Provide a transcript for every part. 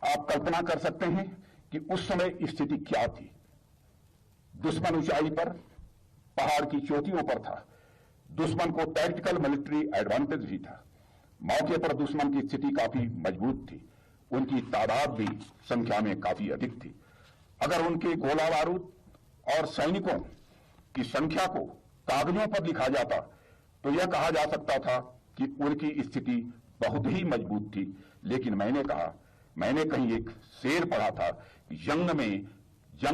आप कल्पना कर सकते हैं कि उस समय स्थिति क्या थी। दुश्मन ऊंचाई पर, पहाड़ की चोटियों पर था। दुश्मन को टैक्टिकल मिलिट्री एडवांटेज भी था। मौके पर दुश्मन की स्थिति काफी मजबूत थी। उनकी तादाद भी संख्या में काफी अधिक थी। अगर उनके गोला बारूद और सैनिकों की संख्या को कागजों पर लिखा जाता तो यह कहा जा सकता था कि उनकी स्थिति बहुत ही मजबूत थी। लेकिन मैंने कहीं एक शेर पढ़ा था, जंग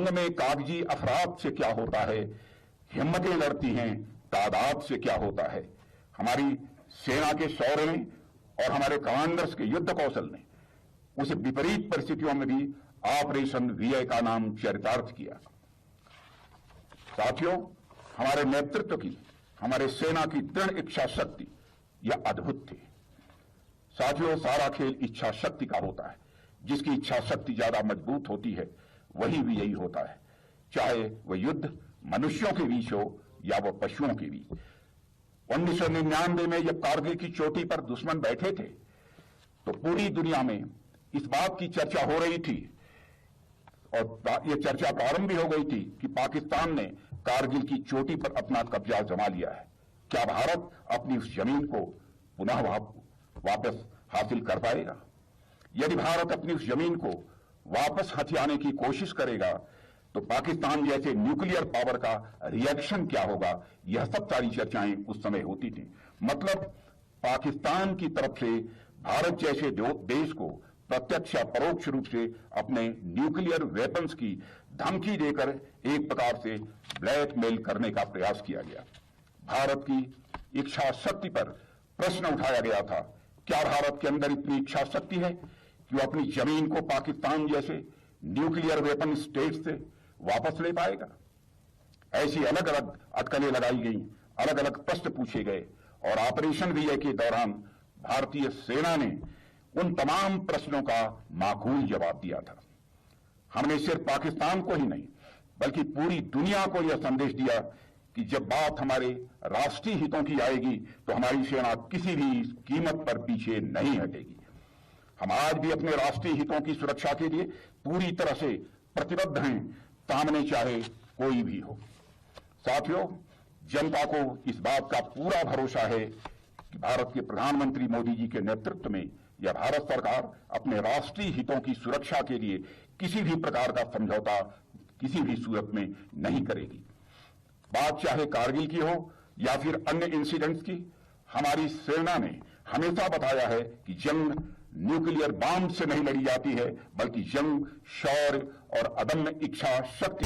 में कागजी अफराद से क्या होता है, हिम्मतें लड़ती हैं तादाद से क्या होता है। हमारी सेना के शौर्य ने और हमारे कमांडर्स के युद्ध कौशल ने उस विपरीत परिस्थितियों में भी ऑपरेशन वीआई का नाम चरितार्थ किया। साथियों, हमारे नेतृत्व की, हमारे सेना की दृढ़ इच्छा शक्ति यह अद्भुत थी। साथियों, सारा खेल इच्छा शक्ति का होता है। जिसकी इच्छा शक्ति ज्यादा मजबूत होती है वही विजयी होता है, चाहे वह युद्ध मनुष्यों के बीच हो या वह पशुओं के बीच। 1999 में जब कारगिल की चोटी पर दुश्मन बैठे थे तो पूरी दुनिया में इस बात की चर्चा हो रही थी और यह चर्चा प्रारंभ भी हो गई थी कि पाकिस्तान ने कारगिल की चोटी पर अपना कब्जा जमा लिया है। क्या भारत अपनी उस जमीन को पुनः वापस हासिल कर पाएगा? यदि भारत अपनी उस जमीन को वापस हथियाने की कोशिश करेगा तो पाकिस्तान जैसे न्यूक्लियर पावर का रिएक्शन क्या होगा, यह सब सारी चर्चाएं उस समय होती थी। मतलब पाकिस्तान की तरफ से भारत जैसे देश को प्रत्यक्ष या परोक्ष रूप से अपने न्यूक्लियर वेपन्स की धमकी देकर एक प्रकार से ब्लैकमेल करने का प्रयास किया गया। भारत की इच्छा शक्ति पर प्रश्न उठाया गया था, क्या भारत के अंदर इतनी इच्छा शक्ति है कि वो अपनी जमीन को पाकिस्तान जैसे न्यूक्लियर वेपन स्टेट से वापस ले पाएगा? ऐसी अलग अलग अटकलें लगाई गई, अलग अलग प्रश्न पूछे गए और ऑपरेशन वीआई के दौरान भारतीय सेना ने उन तमाम प्रश्नों का माकूल जवाब दिया था। हमने सिर्फ पाकिस्तान को ही नहीं बल्कि पूरी दुनिया को यह संदेश दिया कि जब बात हमारे राष्ट्रीय हितों की आएगी तो हमारी सेना किसी भी कीमत पर पीछे नहीं हटेगी। हम आज भी अपने राष्ट्रीय हितों की सुरक्षा के लिए पूरी तरह से प्रतिबद्ध हैं, सामने चाहे कोई भी हो। साथियों, जनता को इस बात का पूरा भरोसा है कि भारत के प्रधानमंत्री मोदी जी के नेतृत्व में यह भारत सरकार अपने राष्ट्रीय हितों की सुरक्षा के लिए किसी भी प्रकार का समझौता किसी भी सूरत में नहीं करेगी। बात चाहे कारगिल की हो या फिर अन्य इंसिडेंट्स की, हमारी सेना ने हमेशा बताया है कि जंग न्यूक्लियर बम से नहीं लड़ी जाती है बल्कि जंग शौर्य और अदम्य इच्छा शक्ति